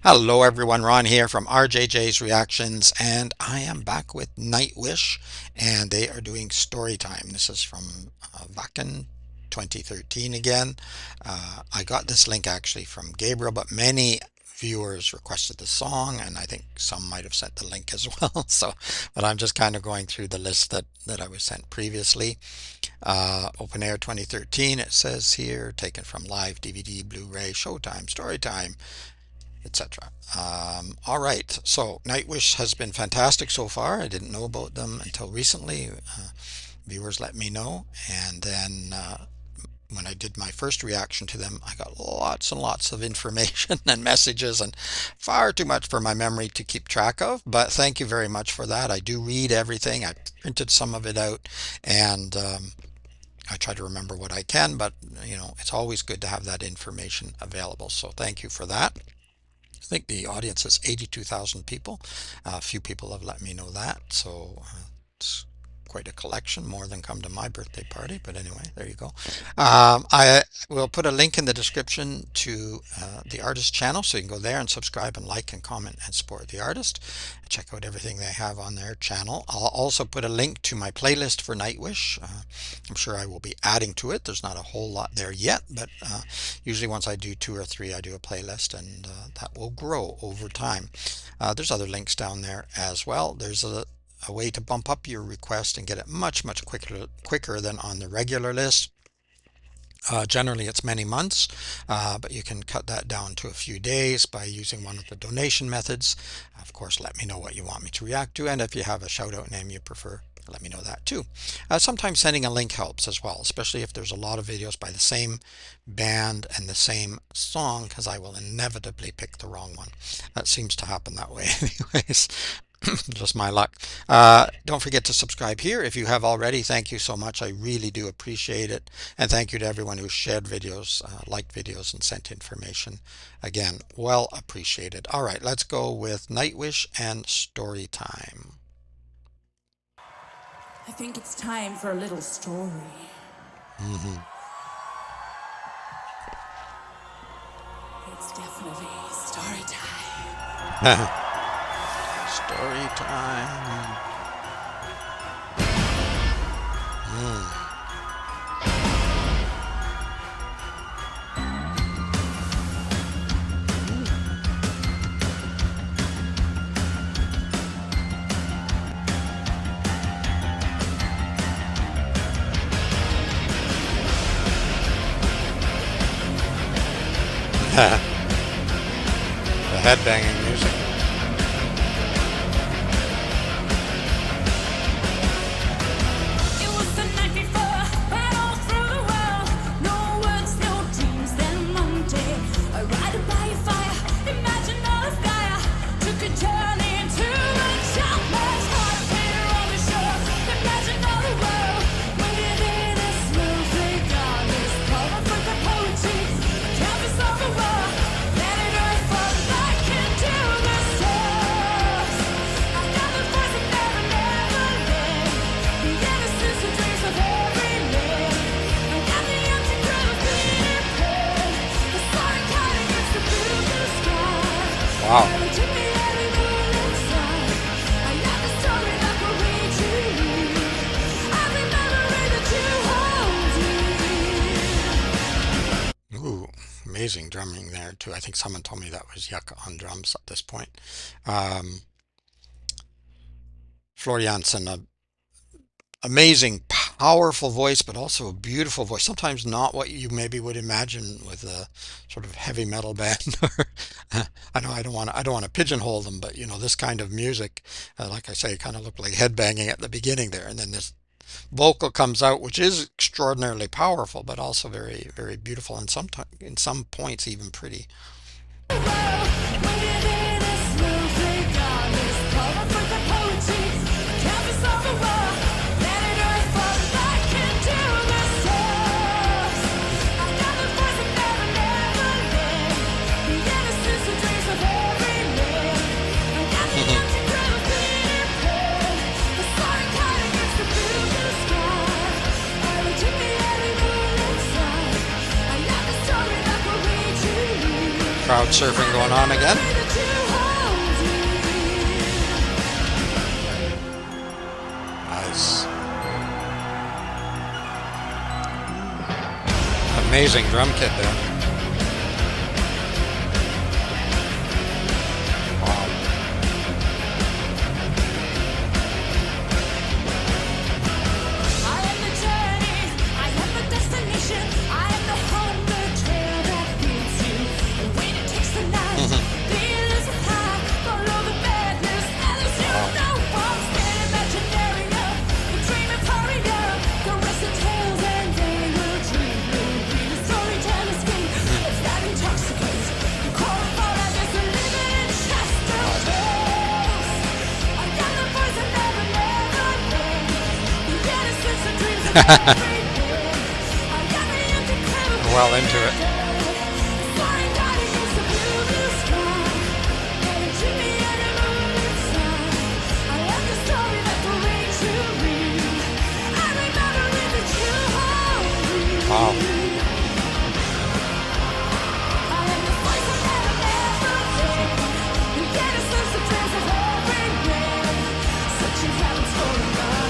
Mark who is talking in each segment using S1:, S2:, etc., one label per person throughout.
S1: Hello everyone, Ron here from RJJ's Reactions, and I am back with Nightwish, and they are doing Storytime. This is from Wacken 2013 again. I got this link actually from Gabriel, but many viewers requested the song, and I think some might have sent the link as well. But I'm just kind of going through the list that I was sent previously. Open Air 2013, it says here, taken from Live, DVD, Blu-ray, Showtime, Storytime, etc. All right, so Nightwish has been fantastic so far. I didn't know about them until recently. Viewers let me know, and then when I did my first reaction to them, I got lots and lots of information and messages, and far too much for my memory to keep track of. But thank you very much for that. I do read everything. I printed some of it out, and I try to remember what I can, but it's always good to have that information available. So thank you for that. I think the audience is 82,000 people. A few people have let me know that, so it's quite a collection, more than come to my birthday party. But anyway, there you go. I will put a link in the description to the artist channel, so you can go there and subscribe and like and comment and support the artist. Check out everything they have on their channel. I'll also put a link to my playlist for Nightwish. I'm sure I will be adding to it. There's not a whole lot there yet, but usually once I do two or three, I do a playlist, and that will grow over time. There's other links down there as well. There's a way to bump up your request and get it much quicker than on the regular list. Generally it's many months, but you can cut that down to a few days by using one of the donation methods. Of course, let me know what you want me to react to, and if you have a shout out name you prefer, let me know that too. Sometimes sending a link helps as well, especially if there's a lot of videos by the same band and the same song, because I will inevitably pick the wrong one. That seems to happen that way anyways. Just my luck. Don't forget to subscribe here if you have already. Thank you so much. I really do appreciate it. And thank you to everyone who shared videos, liked videos, and sent information. Again, well appreciated. All right, let's go with Nightwish and Storytime.
S2: I think it's time for a little story.
S1: Mm-hmm.
S2: It's definitely story time.
S1: Story time. The headbanging music. Wow. Ooh, amazing drumming there too. I think someone told me that was Yuck on drums at this point. Floriansen, a amazing, powerful voice, but also a beautiful voice. Sometimes not what you maybe would imagine with a sort of heavy metal band. I know I don't want to pigeonhole them, but this kind of music, like I say, kind of looked like headbanging at the beginning there, and then this vocal comes out, which is extraordinarily powerful, but also very, very beautiful, and sometimes in some points even pretty. Crowd surfing going on again. Amazing drum kit there. Wow.
S2: I am the journey, I am the destination, I am the home, the trail that leads you. The wind it takes the night, the elusive high, follow the madness, and as you
S1: Wow.
S2: know, I'm still imaginary. The dream of Paria, the rest of tales, and they will dream. Will be the storytelling escape. It's that intoxicates. The core of all that is the living chest of tales. I am the voice that never, never ends. The innocence and dreams of every day. I am the empty cloud of
S1: Well into it.
S2: flying out against the blue, blue sky. And it's in the air and moon inside. I am the story that will reach you real. I remember it that you hold me.
S1: Wow.
S2: I am the voice that never, never fails. The innocence and dreams of every day. Searching heavens for another.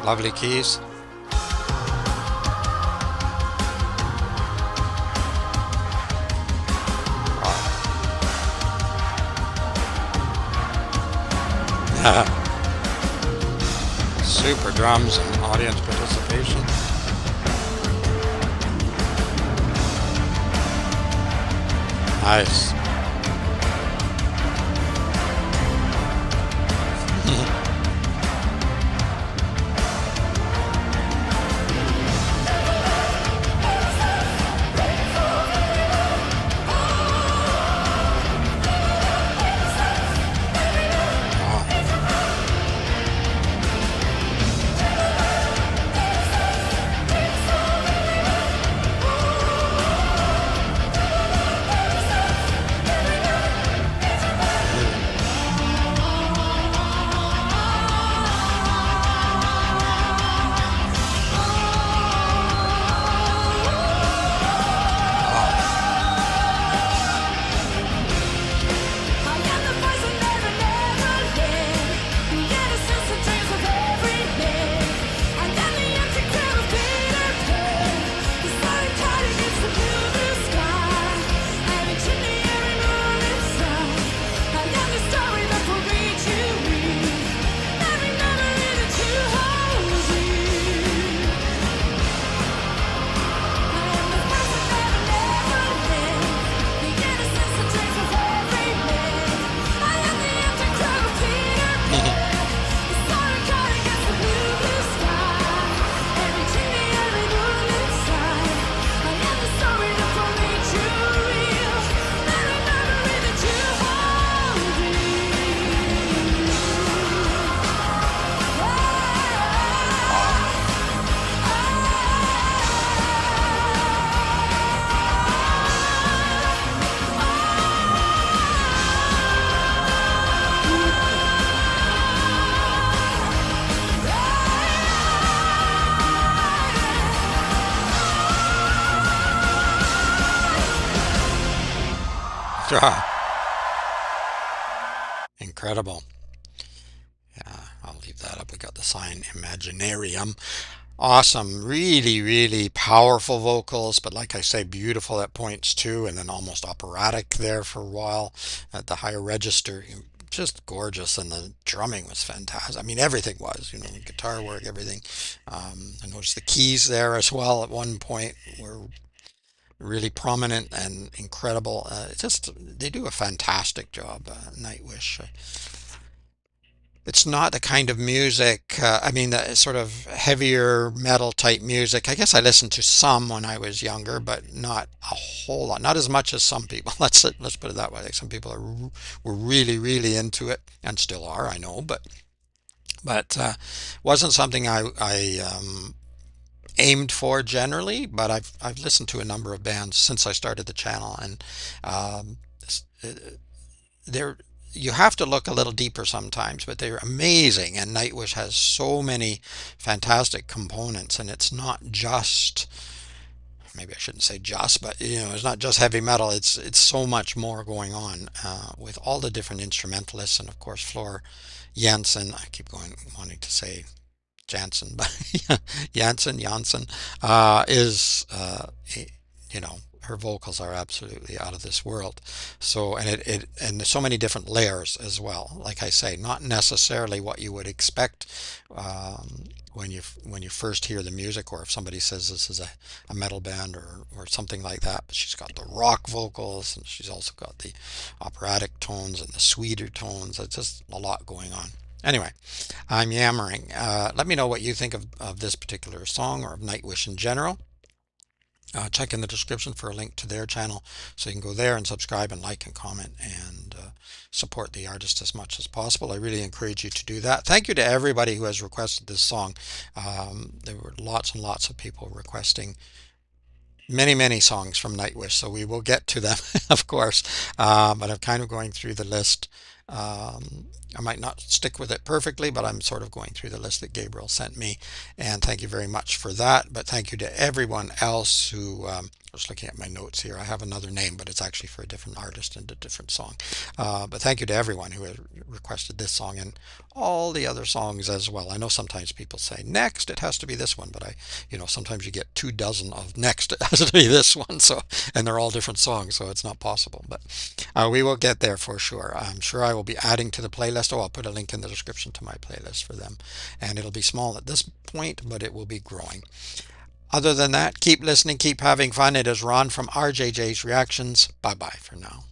S1: Lovely keys. Wow. Super drums and audience participation. Nice. Wow. Incredible. Yeah, I'll leave that up. We got the sign Imaginarium. Awesome. Really, really powerful vocals, but like I say, beautiful at points too, and then almost operatic there for a while at the higher register. Just gorgeous, and the drumming was fantastic. I mean, everything was, guitar work, everything. I noticed the keys there as well at one point were really prominent and incredible. Just they do a fantastic job, Nightwish. It's not the kind of music, I mean, the sort of heavier metal type music. I guess I listened to some when I was younger, but not a whole lot. Not as much as some people. Let's put it that way. Like some people were really, really into it and still are, I know, but wasn't something I aimed for generally. But I've listened to a number of bands since I started the channel, and um, they're you have to look a little deeper sometimes, but they're amazing. And Nightwish has so many fantastic components, and it's not just maybe I shouldn't say just, but it's not just heavy metal. It's so much more going on with all the different instrumentalists, and of course Floor Jansen. I keep going wanting to say Jansen, but Jansen is you know her vocals are absolutely out of this world. So and there's so many different layers as well. Like I say, not necessarily what you would expect when you first hear the music, or if somebody says this is a metal band or something like that. But she's got the rock vocals, and she's also got the operatic tones and the sweeter tones. It's just a lot going on. Anyway, I'm yammering. Let me know what you think of this particular song or of Nightwish in general. Check in the description for a link to their channel so you can go there and subscribe and like and comment and support the artist as much as possible. I really encourage you to do that. Thank you to everybody who has requested this song. There were lots and lots of people requesting many songs from Nightwish, so we will get to them, of course. But I'm kind of going through the list. I might not stick with it perfectly, but I'm sort of going through the list that Gabriel sent me, and thank you very much for that. But thank you to everyone else who I was looking at my notes here. I have another name, but it's actually for a different artist and a different song. But thank you to everyone who has requested this song and all the other songs as well. I know sometimes people say next it has to be this one, but sometimes you get 2 dozen of next it has to be this one. So, and they're all different songs, so it's not possible. But we will get there for sure. I'm sure I will be adding to the playlist. Oh, I'll put a link in the description to my playlist for them, and it'll be small at this point, but it will be growing. Other than that, keep listening, keep having fun. It is Ron from RJJ's Reactions. Bye bye for now.